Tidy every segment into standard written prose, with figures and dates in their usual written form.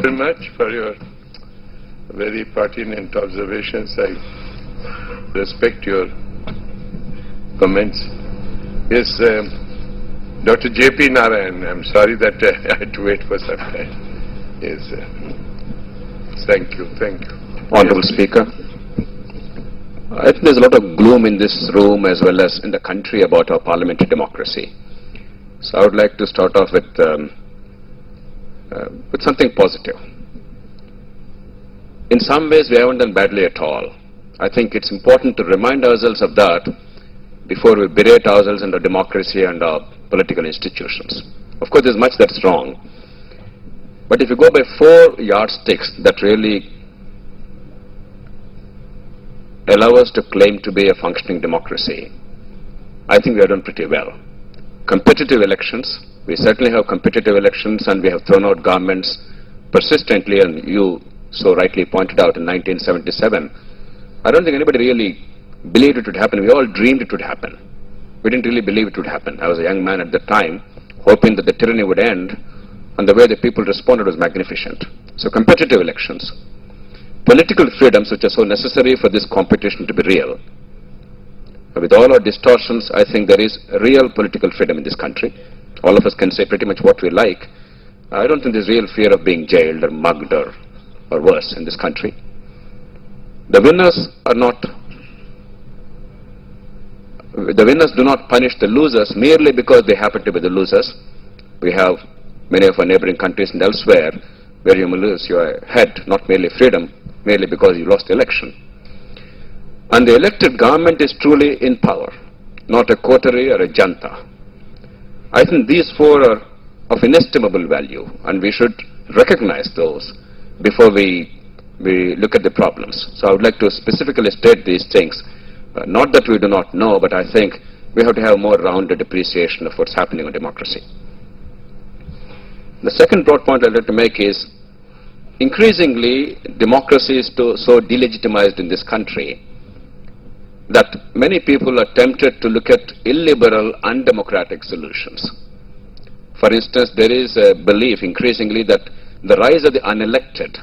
very much for your very pertinent observations. I respect your comments. Yes, Dr. J.P. Narayan, I'm sorry that I had to wait for some time. Yes, thank you, thank you. Honorable Speaker, I think there's a lot of gloom in this room as well as in the country about our parliamentary democracy. So I would like to start off with something positive. In some ways we haven't done badly at all. I think it's important to remind ourselves of that before we berate ourselves in our democracy and our political institutions. Of course there's much that's wrong. But if you go by 4 yardsticks that really allow us to claim to be a functioning democracy, I think we have done pretty well. Competitive elections, we certainly have competitive elections, and we have thrown out governments persistently, and you so rightly pointed out in 1977. I don't think anybody really believed it would happen. We all dreamed it would happen. We didn't really believe it would happen. I was a young man at the time, hoping that the tyranny would end, and the way the people responded was magnificent. So competitive elections. Political freedoms, which are so necessary for this competition to be real. With all our distortions, I think there is real political freedom in this country. All of us can say pretty much what we like. I don't think there's real fear of being jailed or mugged or worse in this country. The winners do not punish the losers merely because they happen to be the losers. We have many of our neighboring countries and elsewhere where you may lose your head, not merely freedom, merely because you lost the election. And the elected government is truly in power, not a coterie or a junta. I think these 4 are of inestimable value, and we should recognize those before we look at the problems. So I would like to specifically state these things, not that we do not know, but I think we have to have more rounded appreciation of what's happening in democracy. The second broad point I'd like to make is, increasingly democracy is so delegitimized in this country that many people are tempted to look at illiberal, undemocratic solutions. For instance, there is a belief increasingly that the rise of the unelected,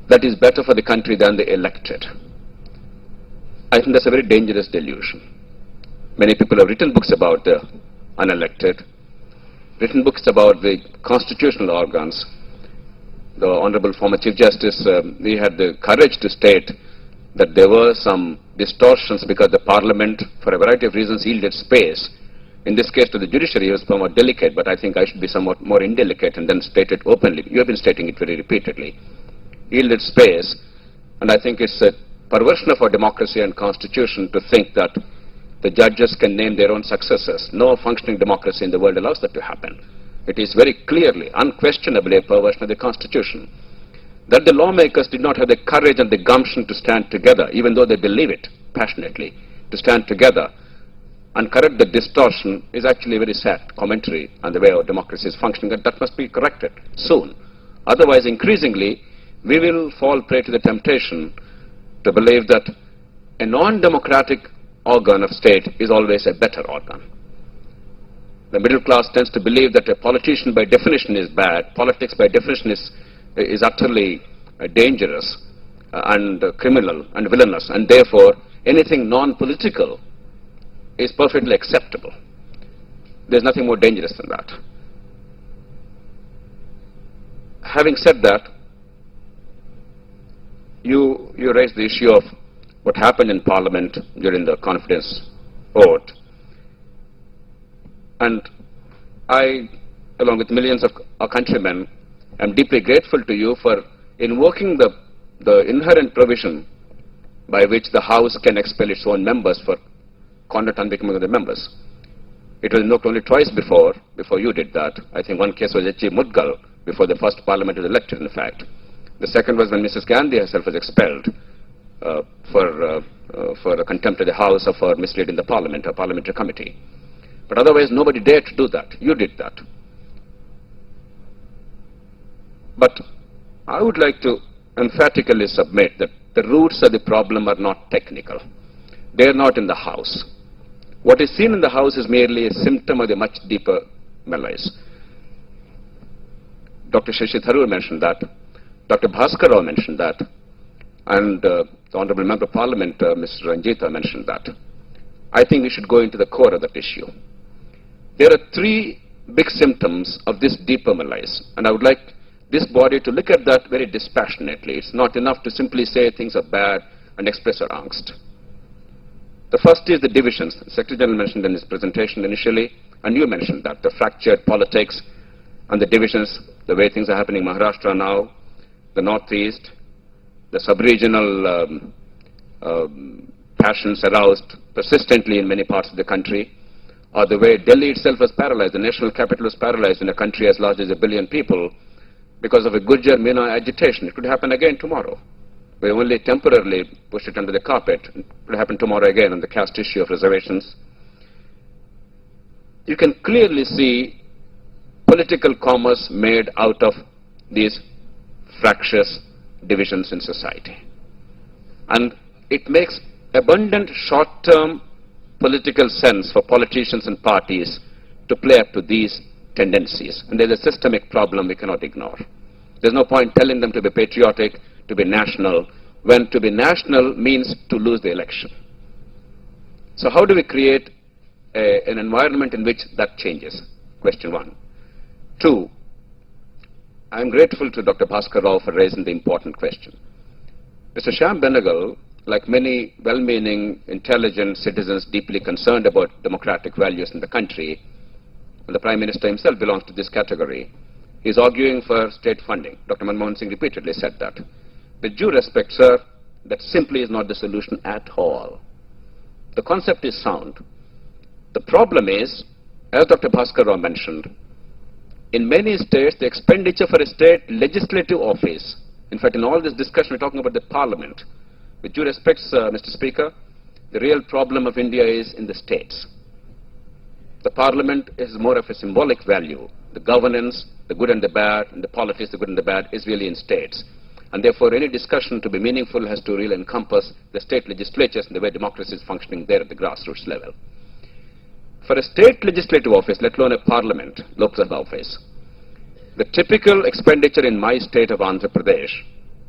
that is better for the country than the elected. I think that's a very dangerous delusion. Many people have written books about the unelected, written books about the constitutional organs. The Honorable former Chief Justice, he had the courage to state that there were some distortions because the Parliament, for a variety of reasons, yielded space. In this case, to the judiciary, it was somewhat delicate, but I think I should be somewhat more indelicate and then state it openly. You have been stating it very repeatedly. Yielded space, and I think it's a perversion of our democracy and constitution to think that the judges can name their own successors. No functioning democracy in the world allows that to happen. It is very clearly, unquestionably a perversion of the constitution. That the lawmakers did not have the courage and the gumption to stand together, even though they believe it passionately, to stand together and correct the distortion is actually a very sad commentary on the way our democracy is functioning, and that must be corrected soon. Otherwise, increasingly, we will fall prey to the temptation to believe that a non-democratic organ of state is always a better organ. The middle class tends to believe that a politician by definition is bad, politics by definition is utterly dangerous and criminal and villainous, and therefore anything non-political is perfectly acceptable. There's nothing more dangerous than that. Having said that, you raised the issue of what happened in Parliament during the confidence vote. And I, along with millions of our countrymen, am deeply grateful to you for invoking the inherent provision by which the House can expel its own members for conduct unbecoming of the members. It was invoked only twice before you did that. I think one case was H.G. Mudgal, before the first Parliament was elected, in fact. The second was when Mrs. Gandhi herself was expelled for a contempt of the House or for misleading the Parliament, or Parliamentary Committee. But otherwise, nobody dared to do that. You did that. But I would like to emphatically submit that the roots of the problem are not technical. They are not in the House. What is seen in the House is merely a symptom of the much deeper malaise. Dr. Shashi Tharoor mentioned that, Dr. Bhaskar Rao mentioned that, and the Honorable Member of Parliament, Mr. Ranjita, mentioned that. I think we should go into the core of that issue. There are three big symptoms of this deeper malaise, and I would like this body to look at that very dispassionately. It's not enough to simply say things are bad and express our angst. The first is the divisions. The Secretary General mentioned in his presentation initially, and you mentioned that, the fractured politics and the divisions, the way things are happening in Maharashtra now, the Northeast, the sub-regional passions aroused persistently in many parts of the country, or the way Delhi itself was paralyzed, the national capital was paralyzed in a country as large as 1 billion people because of a Gujjar Meena agitation. It could happen again tomorrow. We only temporarily pushed it under the carpet. It could happen tomorrow again on the caste issue of reservations. You can clearly see political commerce made out of these fractious divisions in society. And it makes abundant short-term political sense for politicians and parties to play up to these tendencies. And there's a systemic problem we cannot ignore. There's no point telling them to be patriotic, to be national, when to be national means to lose the election. So how do we create an environment in which that changes? Question one. Two, I'm grateful to Dr. Bhaskar Rao for raising the important question. Mr. Shyam Benegal, like many well-meaning, intelligent citizens deeply concerned about democratic values in the country, and the Prime Minister himself belongs to this category, is arguing for state funding. Dr. Manmohan Singh repeatedly said that. With due respect, sir, that simply is not the solution at all. The concept is sound. The problem is, as Dr. Bhaskar Rao mentioned, in many states, the expenditure for a state legislative office, in fact, in all this discussion, we're talking about the Parliament. With due respect, Mr. Speaker, the real problem of India is in the states. The Parliament is more of a symbolic value. The governance, the good and the bad, and the politics, the good and the bad, is really in states. And therefore, any discussion to be meaningful has to really encompass the state legislatures and the way democracy is functioning there at the grassroots level. For a state legislative office, let alone a parliament, Lok Sabha office, the typical expenditure in my state of Andhra Pradesh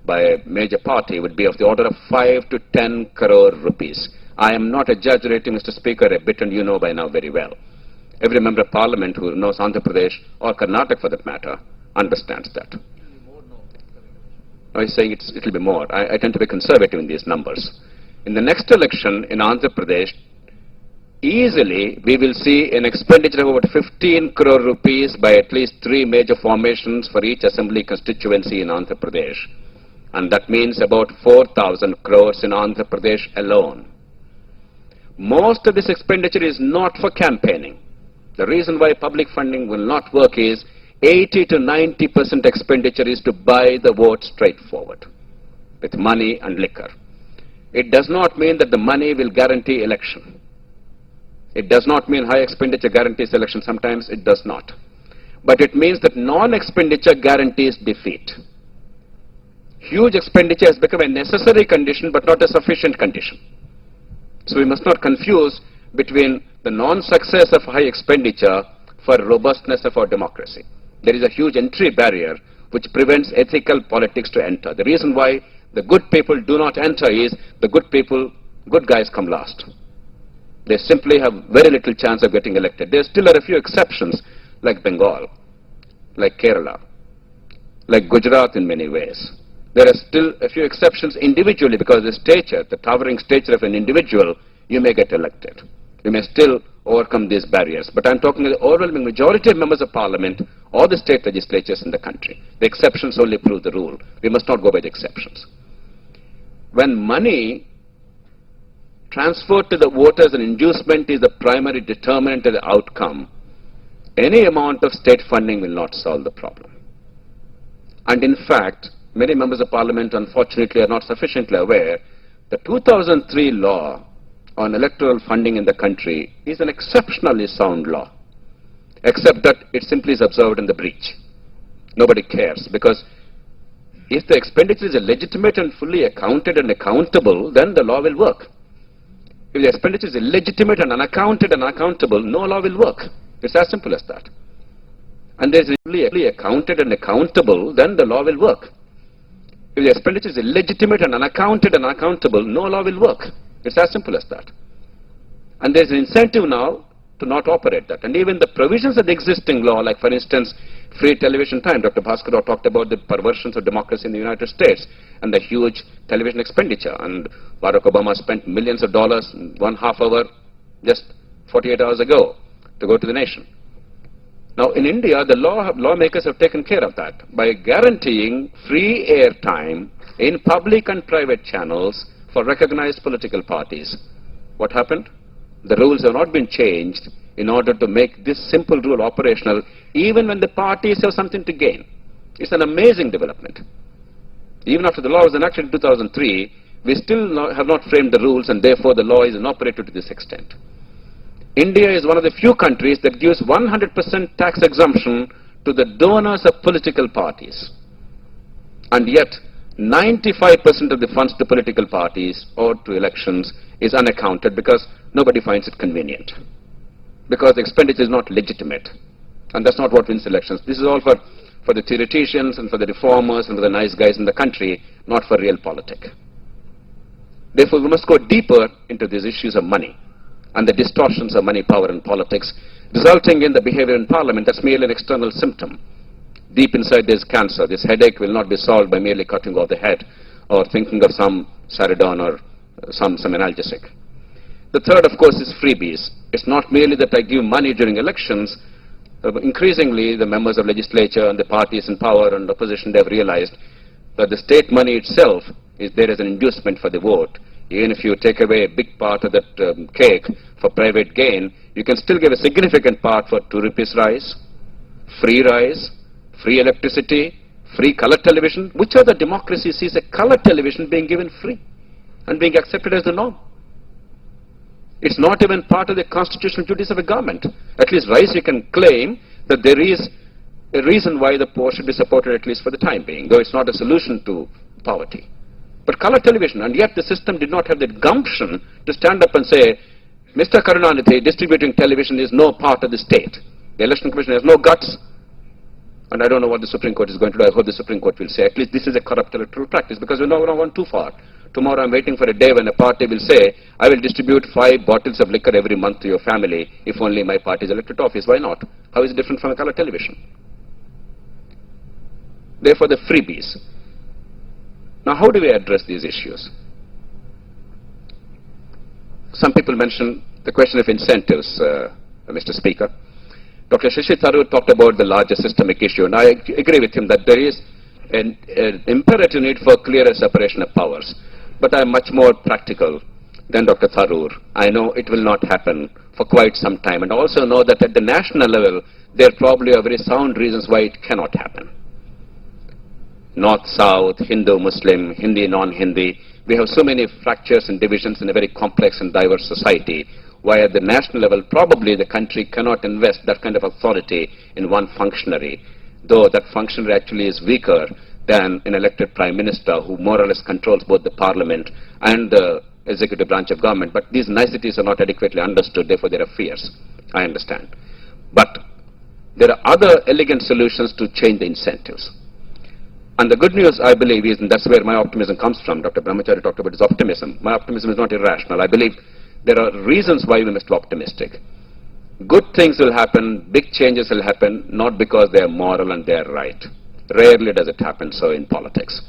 by a major party would be of the order of 5 to 10 crore rupees. I am not exaggerating, Mr. Speaker, a bit, and you know by now very well. Every member of parliament who knows Andhra Pradesh, or Karnataka for that matter, understands that. No, he's saying it'll be more. I tend to be conservative in these numbers. In the next election in Andhra Pradesh, easily we will see an expenditure of about 15 crore rupees by at least 3 major formations for each assembly constituency in Andhra Pradesh. And that means about 4,000 crores in Andhra Pradesh alone. Most of this expenditure is not for campaigning. The reason why public funding will not work is 80 to 90% expenditure is to buy the vote straightforward with money and liquor. It does not mean that the money will guarantee election. It does not mean high expenditure guarantees election. Sometimes it does not. But it means that non-expenditure guarantees defeat. Huge expenditure has become a necessary condition but not a sufficient condition. So we must not confuse between the non-success of high expenditure for robustness of our democracy. There is a huge entry barrier which prevents ethical politics to enter. The reason why the good people do not enter is the good guys come last. They simply have very little chance of getting elected. There still are a few exceptions like Bengal, like Kerala, like Gujarat in many ways. There are still a few exceptions individually because the stature, the towering stature of an individual, you may get elected. You may still overcome these barriers. But I'm talking about the overwhelming majority of members of parliament or the state legislatures in the country. The exceptions only prove the rule. We must not go by the exceptions. When money transferred to the voters and inducement is the primary determinant of the outcome, any amount of state funding will not solve the problem. And in fact, many members of parliament unfortunately are not sufficiently aware the 2003 law on electoral funding in the country is an exceptionally sound law, except that it simply is observed in the breach. Nobody cares, because if the expenditure is legitimate and fully accounted and accountable, then the law will work. If the expenditure is illegitimate and unaccounted and unaccountable, no law will work. It's as simple as that. and there's really accounted and accountable, then the law will work. If the expenditure is illegitimate and unaccounted and unaccountable, no law will work. It's as simple as that. And there's an incentive now to not operate that. And even the provisions of the existing law, like for instance, free television time. Dr. Bhaskar talked about the perversions of democracy in the United States and the huge television expenditure. And Barack Obama spent millions of dollars in 1/2 hour just 48 hours ago to go to the nation. Now in India, the lawmakers have taken care of that by guaranteeing free airtime in public and private channels for recognized political parties. What happened? The rules have not been changed in order to make this simple rule operational, even when the parties have something to gain. It's an amazing development. Even after the law was enacted in 2003, we still have not framed the rules, and therefore the law is inoperative to this extent. India is one of the few countries that gives 100% tax exemption to the donors of political parties. And yet, 95% of the funds to political parties or to elections is unaccounted because nobody finds it convenient. Because the expenditure is not legitimate. And that's not what wins elections. This is all for the theoreticians and for the reformers and for the nice guys in the country, not for real politics. Therefore, we must go deeper into these issues of money and the distortions of money, power and politics, resulting in the behavior in Parliament that's merely an external symptom. Deep inside there's cancer. This headache will not be solved by merely cutting off the head or thinking of some Saridon or some analgesic. The third, of course, is freebies. It's not merely that I give money during elections. Increasingly, the members of legislature and the parties in power and opposition, they've realized that the state money itself is there as an inducement for the vote. Even if you take away a big part of that cake for private gain, you can still give a significant part for 2 rupees rice, free electricity, free color television. Which other democracy sees a color television being given free and being accepted as the norm? It's not even part of the constitutional duties of a government. At least rice, you can claim that there is a reason why the poor should be supported, at least for the time being, though it's not a solution to poverty. But color television, and yet the system did not have the gumption to stand up and say, Mr. Karunanidhi, distributing television is no part of the state. The Election Commission has no guts, and I don't know what the Supreme Court is going to do. I hope the Supreme Court will say, at least this is a corrupt electoral practice, because we're not gone too far. Tomorrow I'm waiting for a day when a party will say, I will distribute 5 bottles of liquor every month to your family if only my party is elected to office. Why not? How is it different from a color television? Therefore, the freebies. Now, how do we address these issues? Some people mention the question of incentives, Mr. Speaker. Dr. Shashi Tharoor talked about the larger systemic issue, and I agree with him that there is an imperative need for clearer separation of powers. But I'm much more practical than Dr. Tharoor. I know it will not happen for quite some time, and also know that at the national level, there probably are very sound reasons why it cannot happen. North, South, Hindu, Muslim, Hindi, non-Hindi. We have so many fractures and divisions in a very complex and diverse society, why at the national level probably the country cannot invest that kind of authority in one functionary, though that functionary actually is weaker than an elected prime minister who more or less controls both the parliament and the executive branch of government. But these niceties are not adequately understood, therefore there are fears. I understand. But there are other elegant solutions to change the incentives. And the good news, I believe, is, and that's where my optimism comes from. Dr. Brahmachari talked about his optimism. My optimism is not irrational. I believe there are reasons why we must be optimistic. Good things will happen, big changes will happen, not because they are moral and they are right. Rarely does it happen so in politics.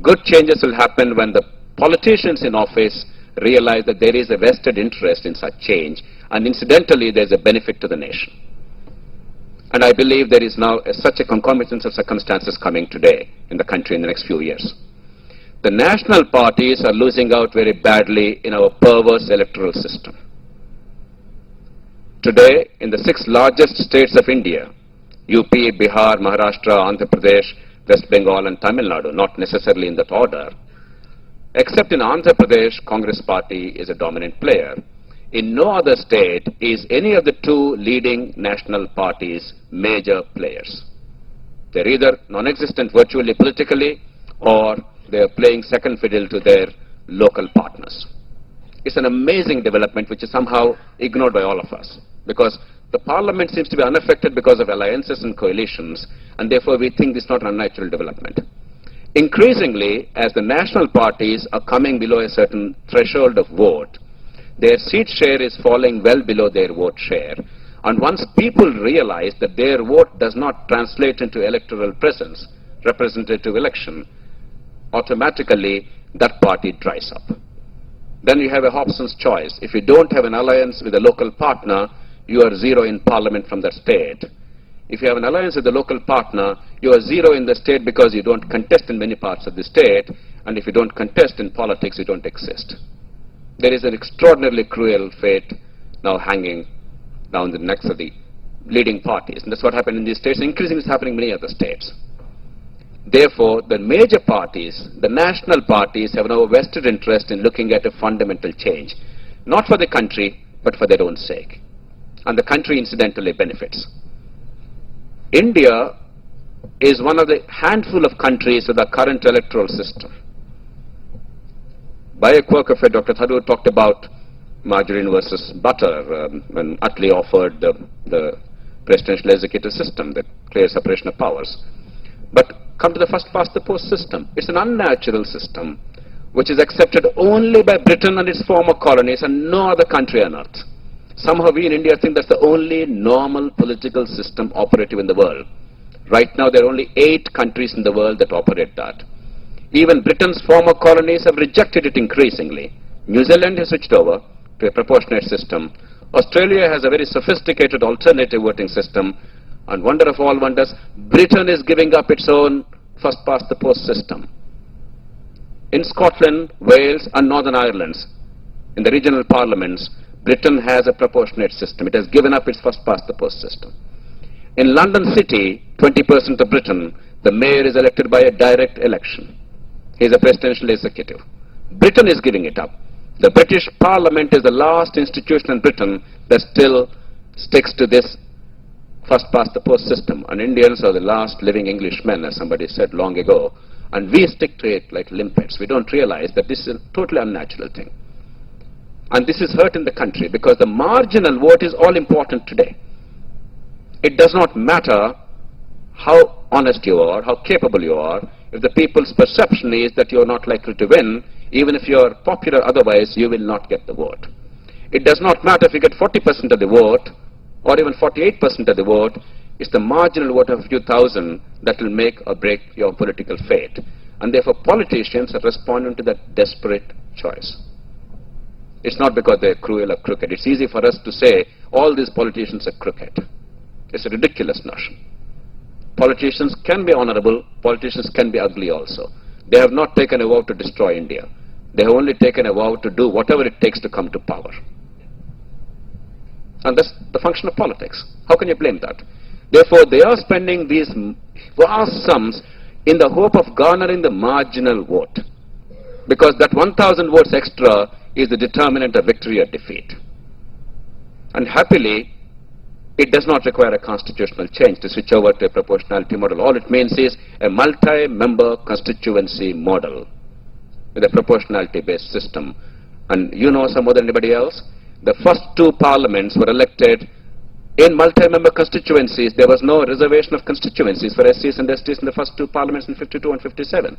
Good changes will happen when the politicians in office realize that there is a vested interest in such change, and incidentally there is a benefit to the nation. And I believe there is now such a concomitance of circumstances coming today in the country in the next few years. The national parties are losing out very badly in our perverse electoral system. Today, in the 6 largest states of India, UP, Bihar, Maharashtra, Andhra Pradesh, West Bengal and Tamil Nadu, not necessarily in that order, except in Andhra Pradesh, Congress party is a dominant player. In no other state is any of the 2 leading national parties major players. They're either non-existent virtually politically, or they're playing second fiddle to their local partners. It's an amazing development which is somehow ignored by all of us, because The Parliament seems to be unaffected because of alliances and coalitions, and therefore we think this is not an unnatural development. Increasingly, as the national parties are coming below a certain threshold of vote, their seat share is falling well below their vote share. And once people realize that their vote does not translate into electoral presence, representative election, automatically that party dries up. Then you have a Hobson's choice. If you don't have an alliance with a local partner, you are zero in parliament from that state. If you have an alliance with a local partner, you are zero in the state because you don't contest in many parts of the state, and if you don't contest in politics, you don't exist. There is an extraordinarily cruel fate now hanging down the necks of the leading parties, and that's what happened in these states. Increasingly it's happening in many other states. Therefore, the major parties, the national parties, have now a vested interest in looking at a fundamental change, not for the country, but for their own sake. And the country incidentally benefits. India is one of the handful of countries with a current electoral system. By a quirk of it, Dr. Tharoor talked about margarine versus butter when Attlee offered the presidential executive system, the clear separation of powers. But come to the first past the post system. It's an unnatural system which is accepted only by Britain and its former colonies and no other country on earth. Somehow we in India think that's the only normal political system operative in the world. Right now there are only 8 countries in the world that operate that. Even Britain's former colonies have rejected it increasingly. New Zealand has switched over to a proportionate system. Australia has a very sophisticated alternative voting system. And wonder of all wonders, Britain is giving up its own first past the post system. In Scotland, Wales and Northern Ireland, in the regional parliaments, Britain has a proportionate system. It has given up its first past the post system. In London City, 20% of Britain, the mayor is elected by a direct election. He is a presidential executive. Britain is giving it up. The British Parliament is the last institution in Britain that still sticks to this first past the post system. And Indians are the last living Englishmen, as somebody said long ago. And we stick to it like limpets. We don't realize that this is a totally unnatural thing. And this is hurt in the country because the marginal vote is all important today. It does not matter how honest you are, how capable you are, if the people's perception is that you are not likely to win, even if you are popular otherwise, you will not get the vote. It does not matter if you get 40% of the vote, or even 48% of the vote. It's the marginal vote of a few thousand that will make or break your political fate. And therefore politicians are responding to that desperate choice. It's not because they're cruel or crooked. It's easy for us to say all these politicians are crooked. It's a ridiculous notion. Politicians can be honorable, politicians can be ugly also. They have not taken a vow to destroy India. They have only taken a vow to do whatever it takes to come to power. And that's the function of politics. How can you blame that? Therefore, they are spending these vast sums in the hope of garnering the marginal vote. Because that 1,000 votes extra is the determinant of victory or defeat. And happily, it does not require a constitutional change to switch over to a proportionality model. All it means is a multi-member constituency model with a proportionality-based system. And you know some more than anybody else, the first 2 parliaments were elected in multi-member constituencies. There was no reservation of constituencies for SCs and STs in the first 2 parliaments in 52 and 57.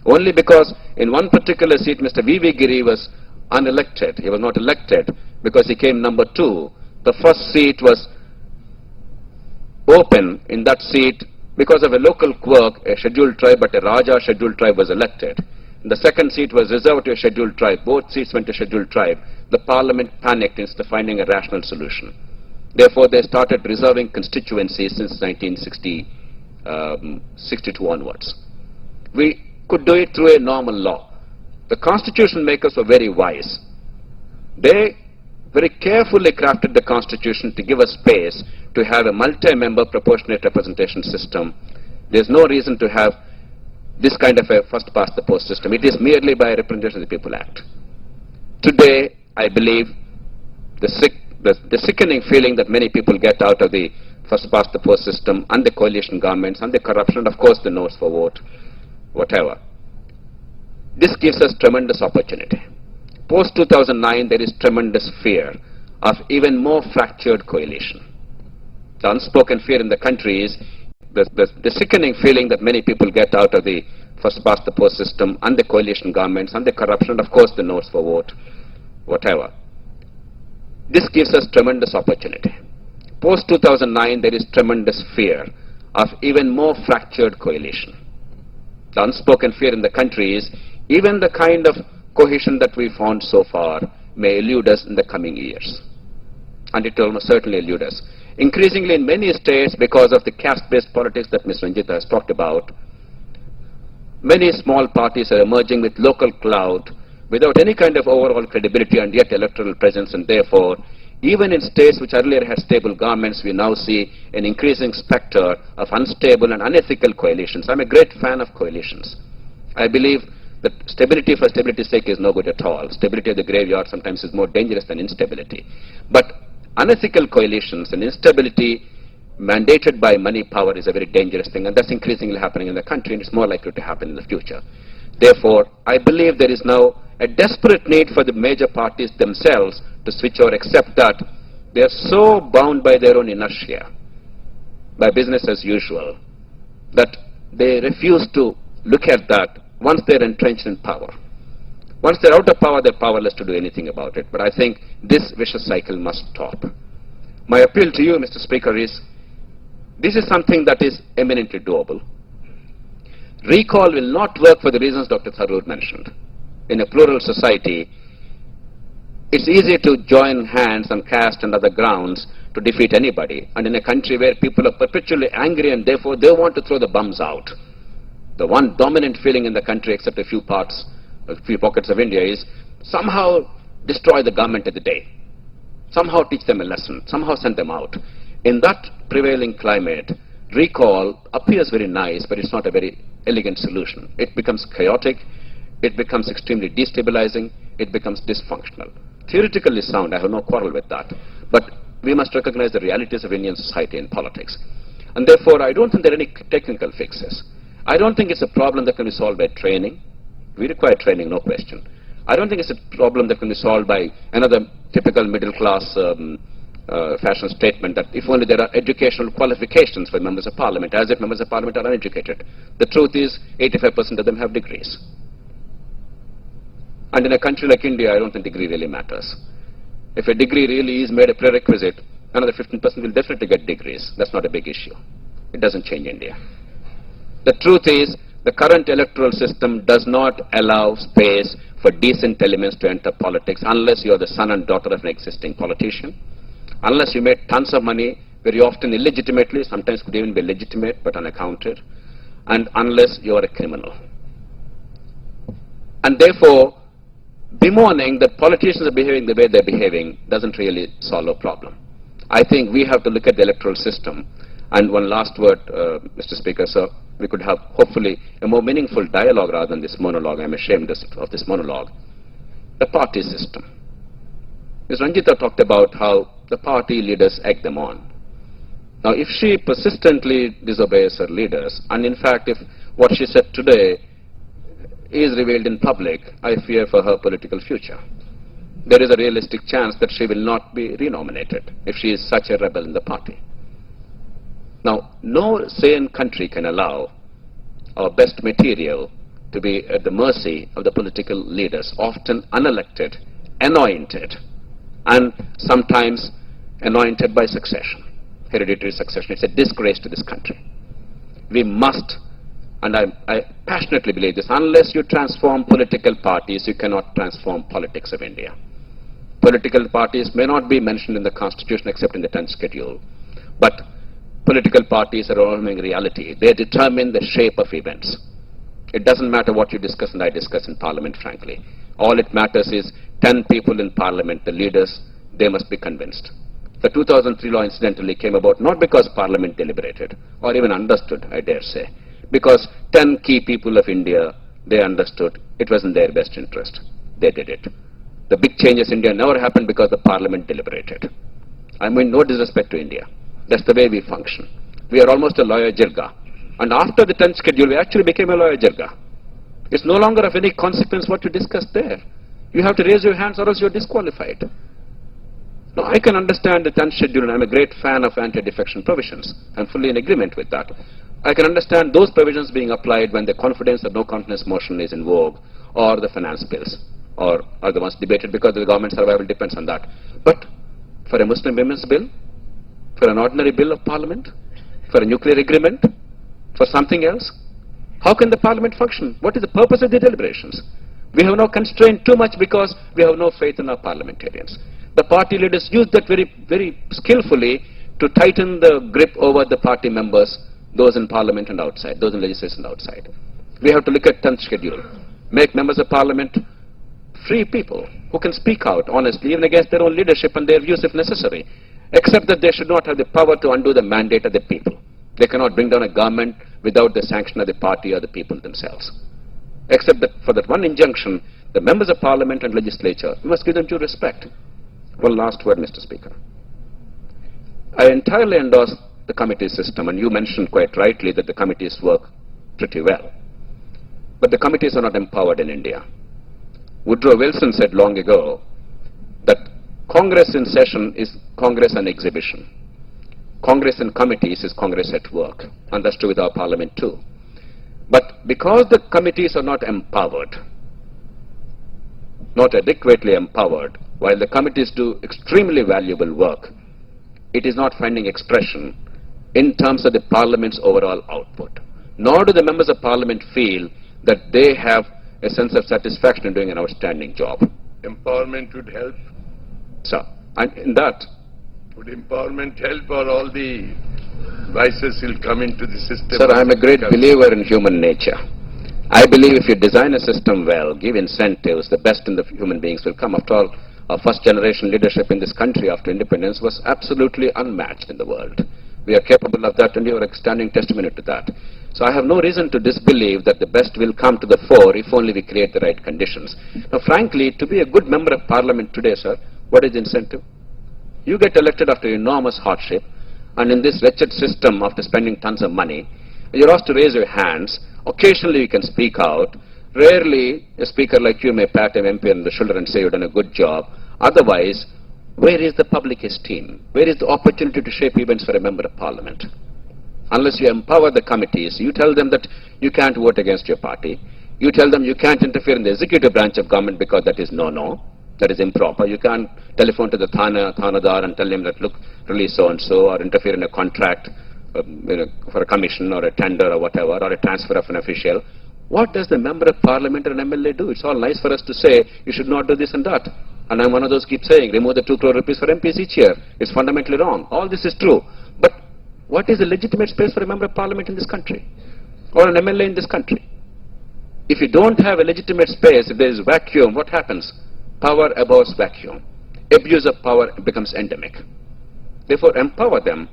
Only because in one particular seat, Mr. V.V. Giri was unelected. He was not elected because he came number 2. The first seat was open in that seat because of a local quirk, a scheduled tribe, but a Raja scheduled tribe was elected. The second seat was reserved to a scheduled tribe. Both seats went to scheduled tribe. The parliament panicked instead of finding a rational solution. Therefore, they started reserving constituencies since 1962 onwards. We could do it through a normal law. The constitution makers were very wise. They very carefully crafted the constitution to give us space to have a multi-member proportionate representation system. There's no reason to have this kind of a first past the post system. It is merely by Representation of the People Act. Today, I believe the sickening feeling that many people get out of the first past the post system and the coalition governments and the corruption, and of course the notes for vote, whatever. This gives us tremendous opportunity. Post 2009, there is tremendous fear. of even more fractured coalition. The unspoken fear in the country is the sickening feeling that many people get out of the first past the post system and the coalition governments and the corruption and of course the notes for vote, whatever. This gives us tremendous opportunity. Post 2009 there is tremendous fear of even more fractured coalition. The unspoken fear in the country is even the kind of cohesion that we found so far may elude us in the coming years. And it will almost certainly elude us. Increasingly in many states, because of the caste-based politics that Ms. Ranjita has talked about, many small parties are emerging with local clout without any kind of overall credibility and yet electoral presence, and therefore, even in states which earlier had stable governments, we now see an increasing spectre of unstable and unethical coalitions. I'm a great fan of coalitions. I believe that stability for stability's sake is no good at all. Stability of the graveyard sometimes is more dangerous than instability. But unethical coalitions and instability mandated by money power is a very dangerous thing, and that's increasingly happening in the country, and it's more likely to happen in the future. Therefore, I believe there is now a desperate need for the major parties themselves to switch or accept that they are so bound by their own inertia, by business as usual, that they refuse to look at that once they're entrenched in power. Once they're out of power, they're powerless to do anything about it. But I think this vicious cycle must stop. My appeal to you, Mr. Speaker, is this is something that is eminently doable. Recall will not work for the reasons Dr. Tharoor mentioned. In a plural society, it's easy to join hands on caste and other grounds to defeat anybody. And in a country where people are perpetually angry and therefore they want to throw the bums out, the one dominant feeling in the country, except a few pockets of India, is somehow destroy the government of the day, somehow teach them a lesson, somehow send them out. In that prevailing climate, recall appears very nice, but it's not a very elegant solution. It becomes chaotic, it becomes extremely destabilizing, it becomes dysfunctional. Theoretically sound, I have no quarrel with that, but we must recognize the realities of Indian society and politics. And therefore, I don't think there are any technical fixes. I don't think it's a problem that can be solved by training. We require training, no question. I don't think it's a problem that can be solved by another typical middle-class fashion statement that if only there are educational qualifications for members of parliament, as if members of parliament are uneducated. The truth is 85% of them have degrees. And in a country like India, I don't think degree really matters. If a degree really is made a prerequisite, another 15% will definitely get degrees. That's not a big issue. It doesn't change India. The truth is, the current electoral system does not allow space for decent elements to enter politics unless you are the son and daughter of an existing politician, unless you made tons of money, very often illegitimately, sometimes could even be legitimate but unaccounted, and unless you are a criminal. And therefore, bemoaning that politicians are behaving the way they're behaving doesn't really solve a problem. I think we have to look at the electoral system. And one last word, Mr. Speaker, sir, we could have hopefully a more meaningful dialogue rather than this monologue. I'm ashamed of this monologue. The party system. Ms. Ranjita talked about how the party leaders egg them on. Now, if she persistently disobeys her leaders, and in fact, if what she said today is revealed in public, I fear for her political future. There is a realistic chance that she will not be renominated if she is such a rebel in the party. Now, no sane country can allow our best material to be at the mercy of the political leaders, often unelected, anointed, and sometimes anointed by succession, hereditary succession. It's a disgrace to this country. We must, and I passionately believe this, unless you transform political parties, you cannot transform politics of India. Political parties may not be mentioned in the Constitution except in the 10th schedule, but political parties are overwhelming reality. They determine the shape of events. It doesn't matter what you discuss and I discuss in Parliament, frankly. All it matters is 10 people in Parliament, the leaders, they must be convinced. The 2003 law incidentally came about not because Parliament deliberated or even understood, I dare say, because 10 key people of India, they understood it was in their best interest. They did it. The big changes in India never happened because the Parliament deliberated. I mean no disrespect to India. That's the way we function. We are almost a lawyer jirga. And after the 10th schedule, we actually became a lawyer jirga. It's no longer of any consequence what you discussed there. You have to raise your hands or else you're disqualified. Now, I can understand the 10th schedule, and I'm a great fan of anti-defection provisions. I'm fully in agreement with that. I can understand those provisions being applied when the confidence or no confidence motion is in vogue, or the finance bills, or are the ones debated because the government survival depends on that. But for a Muslim women's bill, for an ordinary bill of parliament, for a nuclear agreement, for something else, how can the parliament function? What is the purpose of the deliberations? We have now constrained too much because we have no faith in our parliamentarians. The party leaders use that very skillfully to tighten the grip over the party members, those in parliament and outside, those in legislation outside. We have to look at 10th schedule, make members of parliament free people who can speak out honestly, even against their own leadership and their views if necessary, except that they should not have the power to undo the mandate of the people. They cannot bring down a government without the sanction of the party or the people themselves. Except that for that one injunction, the members of parliament and legislature, we must give them due respect. One last word, Mr. Speaker. I entirely endorse the committee system, and you mentioned quite rightly that the committees work pretty well. But the committees are not empowered in India. Woodrow Wilson said long ago that Congress in session is Congress on exhibition. Congress in committees is Congress at work, and that's true with our parliament too. But because the committees are not empowered, not adequately empowered, while the committees do extremely valuable work, it is not finding expression in terms of the parliament's overall output. Nor do the members of parliament feel that they have a sense of satisfaction in doing an outstanding job. Empowerment would help. So, and in that, would empowerment help, or all the vices will come into the system? Sir, I am a great believer in human nature. I believe if you design a system well, give incentives, the best in the human beings will come. After all, our first generation leadership in this country after independence was absolutely unmatched in the world. We are capable of that, and you are a standing testimony to that. So I have no reason to disbelieve that the best will come to the fore if only we create the right conditions. Now, frankly, to be a good member of parliament today, sir, what is the incentive? You get elected after enormous hardship, and in this wretched system, after spending tons of money, you're asked to raise your hands. Occasionally you can speak out. Rarely a speaker like you may pat an MP on the shoulder and say you've done a good job. Otherwise, where is the public esteem? Where is the opportunity to shape events for a member of parliament? Unless you empower the committees, you tell them that you can't vote against your party. You tell them you can't interfere in the executive branch of government because that is no-no. That is improper. You can't telephone to the Thanadar and tell him that, look, release so-and-so, or interfere in a contract for a commission or a tender or whatever, or a transfer of an official. What does the member of parliament or an MLA do? It's all nice for us to say, you should not do this and that. And I'm one of those keep saying, remove the 2 crore rupees for MPs each year. It's fundamentally wrong. All this is true. But what is the legitimate space for a member of parliament in this country? Or an MLA in this country? If you don't have a legitimate space, if there is vacuum, what happens? Power abhors vacuum. Abuse of power becomes endemic. Therefore, empower them,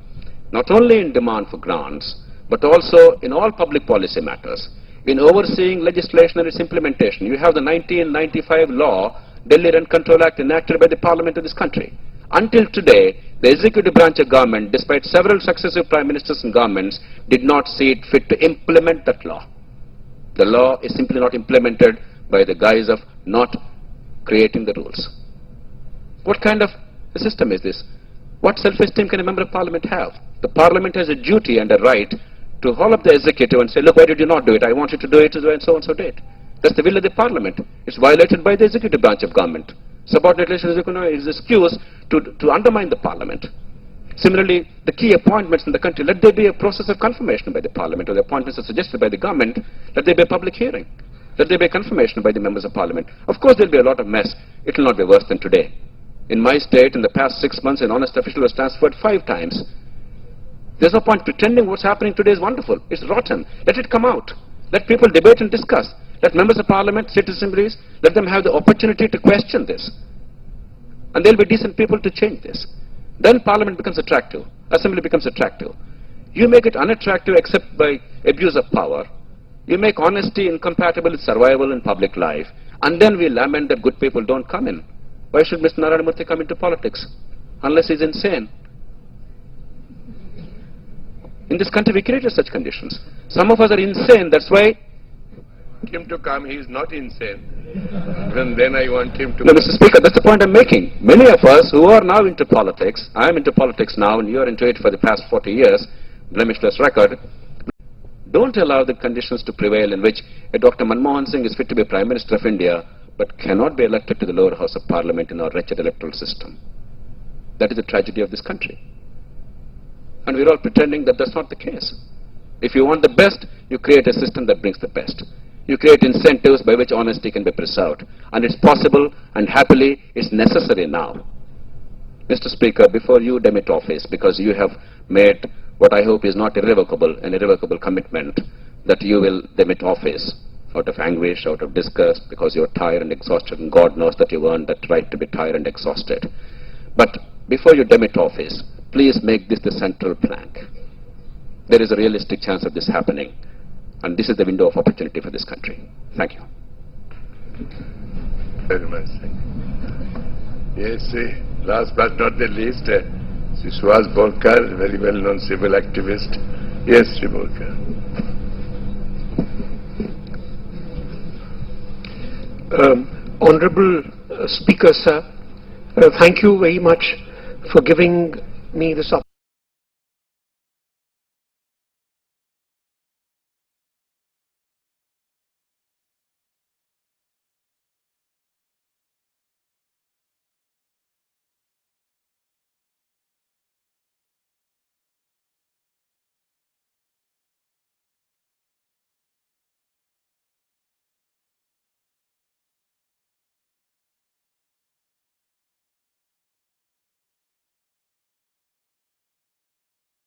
not only in demand for grants, but also in all public policy matters. In overseeing legislation and its implementation, you have the 1995 law, Delhi Rent Control Act, enacted by the Parliament of this country. Until today, the executive branch of government, despite several successive prime ministers and governments, did not see it fit to implement that law. The law is simply not implemented by the guise of not creating the rules. What kind of a system is this? What self-esteem can a member of parliament have? The parliament has a duty and a right to haul up the executive and say, look, why did you not do it? I want you to do it, and so date. That's the will of the parliament. It's violated by the executive branch of government. Subordinate relations is an excuse to undermine the parliament. Similarly, the key appointments in the country, let there be a process of confirmation by the parliament, or the appointments are suggested by the government, let there be a public hearing. Let there be a confirmation by the members of parliament. Of course, there will be a lot of mess. It will not be worse than today. In my state, in the past 6 months, an honest official was transferred 5 times. There's no point pretending what's happening today is wonderful. It's rotten. Let it come out. Let people debate and discuss. Let members of parliament, citizen assemblies, let them have the opportunity to question this. And there'll be decent people to change this. Then parliament becomes attractive. Assembly becomes attractive. You make it unattractive except by abuse of power. You make honesty incompatible with survival in public life. And then we lament that good people don't come in. Why should Mr. Narayan come into politics? Unless he's insane. In this country, we created such conditions. Some of us are insane. That's why him to come, he is not insane. Even then I want him to... No, Mr. Speaker, that's the point I'm making. Many of us who are now into politics, I am into politics now and you are into it for the past 40 years, blemishless record, don't allow the conditions to prevail in which a Dr. Manmohan Singh is fit to be Prime Minister of India but cannot be elected to the lower house of Parliament in our wretched electoral system. That is the tragedy of this country. And we're all pretending that that's not the case. If you want the best, you create a system that brings the best. You create incentives by which honesty can be preserved. And it's possible, and happily, it's necessary now. Mr. Speaker, before you demit office, because you have made what I hope is not irrevocable, an irrevocable commitment that you will demit office out of anguish, out of disgust, because you're tired and exhausted, and God knows that you earned that right to be tired and exhausted. But before you demit office, please make this the central plank. There is a realistic chance of this happening, and this is the window of opportunity for this country. Thank you. Very much. Yes, last but not the least, Suhas Borkar, very well-known civil activist. Yes, Sri Borkar. Honorable Speaker, sir, thank you very much for giving me this opportunity.